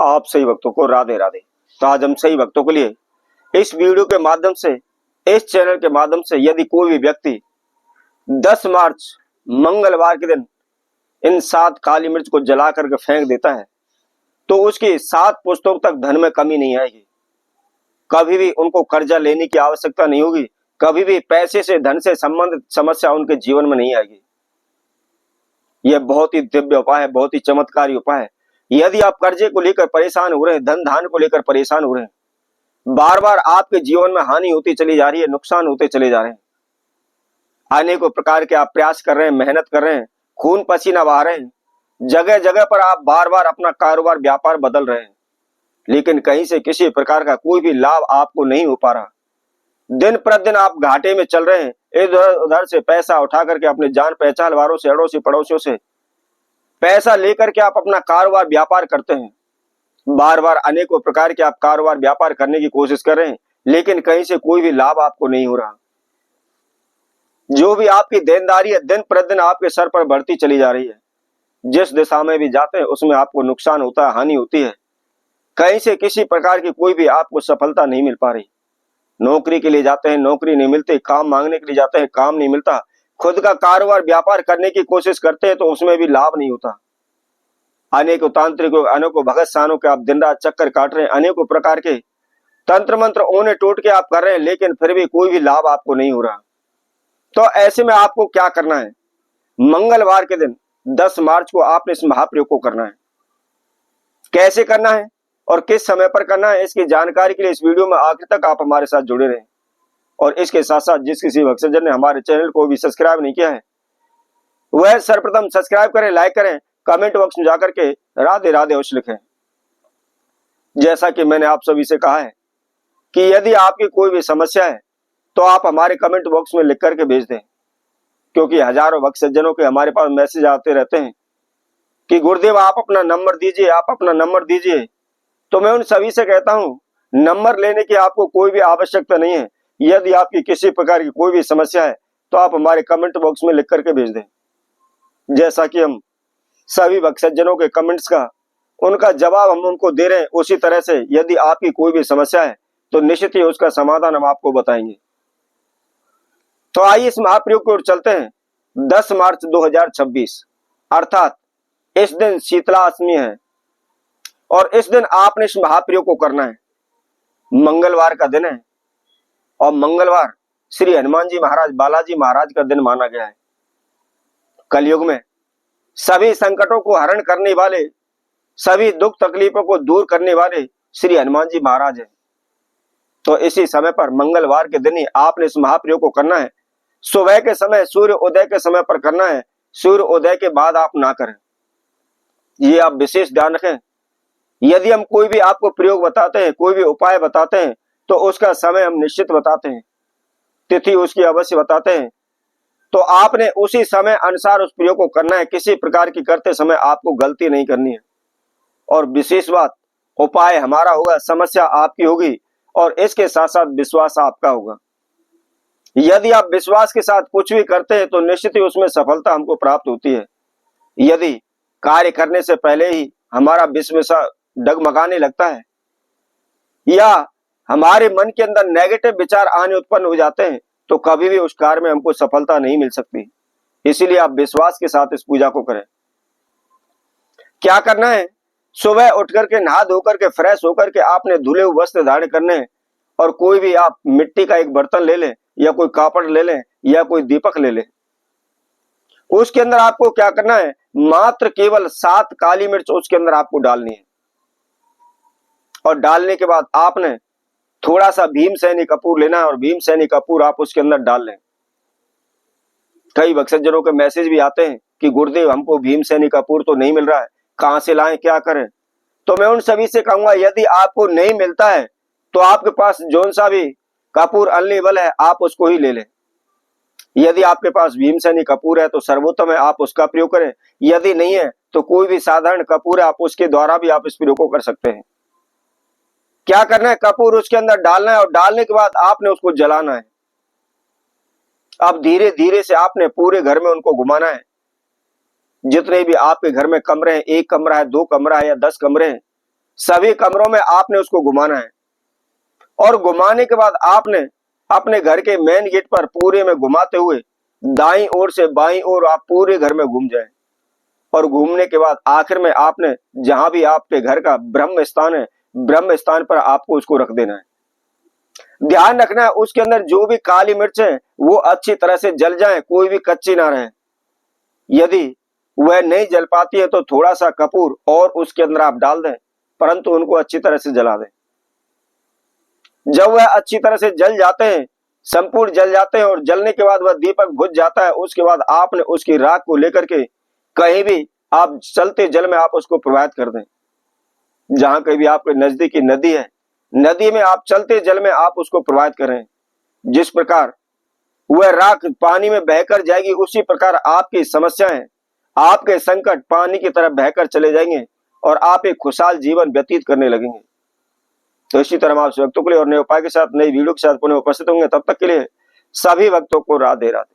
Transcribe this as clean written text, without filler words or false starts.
आप सही भक्तों को राधे राधे। तो आज हम सही भक्तों के लिए इस वीडियो के माध्यम से, इस चैनल के माध्यम से, यदि कोई भी व्यक्ति 10 मार्च मंगलवार के दिन इन 7 काली मिर्च को जला करके फेंक देता है तो उसकी 7 पुश्तों तक धन में कमी नहीं आएगी। कभी भी उनको कर्जा लेने की आवश्यकता नहीं होगी, कभी भी पैसे से, धन से संबंधित समस्या उनके जीवन में नहीं आएगी। यह बहुत ही दिव्य उपाय है, बहुत ही चमत्कारी उपाय है। यदि आप कर्जे को लेकर परेशान हो रहे हैं, धन धान को लेकर परेशान हो रहे हैं, बार बार आपके जीवन में हानि होती चली जा रही है, नुकसान होते चले जा रहे हैं, अनेकों प्रकार के आप प्रयास कर रहे हैं, मेहनत कर रहे हैं, खून पसीना बहा रहे हैं, जगह जगह पर आप बार बार अपना कारोबार व्यापार बदल रहे हैं, लेकिन कहीं से किसी प्रकार का कोई भी लाभ आपको नहीं हो पा रहा। दिन प्रतिदिन आप घाटे में चल रहे हैं, इधर उधर से पैसा उठा करके अपने जान पहचान वालों से, अड़ोसी पड़ोसियों से पैसा लेकर के आप अपना कारोबार व्यापार करते हैं। बार बार अनेकों प्रकार के आप कारोबार व्यापार करने की कोशिश कर रहे हैं, लेकिन कहीं से कोई भी लाभ आपको नहीं हो रहा। जो भी आपकी देनदारी है दिन प्रतिदिन आपके सर पर बढ़ती चली जा रही है। जिस दिशा में भी जाते हैं उसमें आपको नुकसान होता है, हानि होती है। कहीं से किसी प्रकार की कोई भी आपको सफलता नहीं मिल पा रही। नौकरी के लिए जाते हैं, नौकरी नहीं मिलती, काम मांगने के लिए जाते हैं, काम नहीं मिलता, खुद का कारोबार व्यापार करने की कोशिश करते हैं तो उसमें भी लाभ नहीं होता। अनेकों तांत्रिकों, अनेकों भगत सानों के आप दिन रात चक्कर काट रहे हैं, अनेकों प्रकार के तंत्र मंत्र ओने टोट के आप कर रहे हैं, लेकिन फिर भी कोई भी लाभ आपको नहीं हो रहा। तो ऐसे में आपको क्या करना है? मंगलवार के दिन 10 मार्च को आपने इस महाप्रयोग को करना है। कैसे करना है और किस समय पर करना है, इसकी जानकारी के लिए इस वीडियो में आखिर तक आप हमारे साथ जुड़े रहें। और इसके साथ साथ जिस किसी भक्तजन ने हमारे चैनल को भी सब्सक्राइब नहीं किया है वह सर्वप्रथम सब्सक्राइब करें, लाइक करें, कमेंट बॉक्स में जाकर के राधे राधे अवश्य लिखें। जैसा कि मैंने आप सभी से कहा है कि यदि आपकी कोई भी समस्या है तो आप हमारे कमेंट बॉक्स में लिख करके भेज दें, क्योंकि हजारों भक्तजनों के हमारे पास मैसेज आते रहते हैं कि गुरुदेव आप अपना नंबर दीजिए, आप अपना नंबर दीजिए। तो मैं उन सभी से कहता हूं, नंबर लेने की आपको कोई भी आवश्यकता नहीं है। यदि आपकी किसी प्रकार की कोई भी समस्या है तो आप हमारे कमेंट बॉक्स में लिख करके भेज दें। जैसा कि हम सभी भक्तजनों के कमेंट्स का उनका जवाब हम उनको दे रहे हैं, उसी तरह से यदि आपकी कोई भी समस्या है तो निश्चित ही उसका समाधान हम आपको बताएंगे। तो आइए इस महाप्रयोग की ओर चलते हैं। 10 मार्च 2026 अर्थात इस दिन शीतला अष्टमी है और इस दिन आपने इस महाप्रयोग को करना है। मंगलवार का दिन है और मंगलवार श्री हनुमान जी महाराज, बालाजी महाराज का दिन माना गया है। कलयुग में सभी संकटों को हरण करने वाले, सभी दुख तकलीफों को दूर करने वाले श्री हनुमान जी महाराज हैं। तो इसी समय पर मंगलवार के दिन ही आपने इस महाप्रयोग को करना है। सुबह के समय, सूर्य उदय के समय पर करना है। सूर्य उदय के बाद आप ना करें, ये आप विशेष ध्यान रखें। यदि हम कोई भी आपको प्रयोग बताते हैं, कोई भी उपाय बताते हैं तो उसका समय हम निश्चित बताते हैं, तिथि उसकी अवश्य बताते हैं। तो आपने उसी समय अनुसार उस प्रयोग को करना है। किसी प्रकार की करते समय आपको गलती नहीं करनी है। और विशेष बात, उपाय हमारा होगा, समस्या आपकी होगी और इसके साथ साथ विश्वास आपका होगा। यदि आप विश्वास के साथ कुछ भी करते हैं तो निश्चित ही उसमें सफलता हमको प्राप्त होती है। यदि कार्य करने से पहले ही हमारा विश्वास डगमगाने लगता है या हमारे मन के अंदर नेगेटिव विचार आने उत्पन्न हो जाते हैं तो कभी भी उस कार्य में हमको सफलता नहीं मिल सकती। इसीलिए आप विश्वास के साथ इस पूजा को करें। क्या करना है? सुबह उठ करके नहा धो करके फ्रेश होकर के आपने धुले हुए वस्त्र धारण करने हैं और कोई भी आप मिट्टी का एक बर्तन ले लें या कोई कापड़ ले लें या कोई दीपक ले लें। उसके अंदर आपको क्या करना है? मात्र केवल 7 काली मिर्च उसके अंदर आपको डालनी है। और डालने के बाद आपने थोड़ा सा भीमसेनी कपूर लेना है और भीमसेनी कपूर आप उसके अंदर डाल लें। कई भक्तजनों के मैसेज भी आते हैं कि गुरुदेव हमको भीमसेनी कपूर तो नहीं मिल रहा है, कहां से लाएं, क्या करें? तो मैं उन सभी से कहूंगा, यदि आपको नहीं मिलता है तो आपके पास जोन सा भी कपूर अवेलेबल है आप उसको ही ले लें। यदि आपके पास भीमसेनी कपूर है तो सर्वोत्तम है, आप उसका प्रयोग करें। यदि नहीं है तो कोई भी साधारण कपूर है, आप उसके द्वारा भी आप इस प्रयोग को कर सकते हैं। क्या करना है? कपूर उसके अंदर डालना है और डालने के बाद आपने उसको जलाना है। अब धीरे धीरे से आपने पूरे घर में उनको घुमाना है। जितने भी आपके घर में कमरे हैं, 1 कमरा है, 2 कमरा है या 10 कमरे हैं, सभी कमरों में आपने उसको घुमाना है और घुमाने के बाद आपने अपने घर के मेन गेट पर पूरे में घुमाते हुए दाईं ओर से बाईं ओर आप पूरे घर में घूम जाएं और घूमने के बाद आखिर में आपने जहां भी आपके घर का ब्रह्म स्थान है, ब्रह्म स्थान पर आपको उसको रख देना है। ध्यान रखना है उसके अंदर जो भी काली मिर्च है वो अच्छी तरह से जल जाए, कोई भी कच्ची ना रहे। यदि वह नहीं जल पाती है तो थोड़ा सा कपूर और उसके अंदर आप डाल दें, परंतु उनको अच्छी तरह से जला दें। जब वह अच्छी तरह से जल जाते हैं, संपूर्ण जल जाते हैं और जलने के बाद वह दीपक बुझ जाता है, उसके बाद आपने उसकी राख को लेकर के कहीं भी आप चलते जल में आप उसको प्रवाहित कर दें। जहां कहीं भी आपके नजदीकी नदी है, नदी में आप चलते जल में आप उसको प्रवाहित करें। जिस प्रकार वह राख पानी में बहकर जाएगी, उसी प्रकार आपकी समस्याएं, आपके संकट पानी की तरफ बहकर चले जाएंगे और आप एक खुशहाल जीवन व्यतीत करने लगेंगे। तो इसी तरह हम आप भक्तों के लिए और नए उपाय के साथ, नई वीडियो के साथ पुनः उपस्थित होंगे। तब तक के लिए सभी भक्तों को राधे राधे।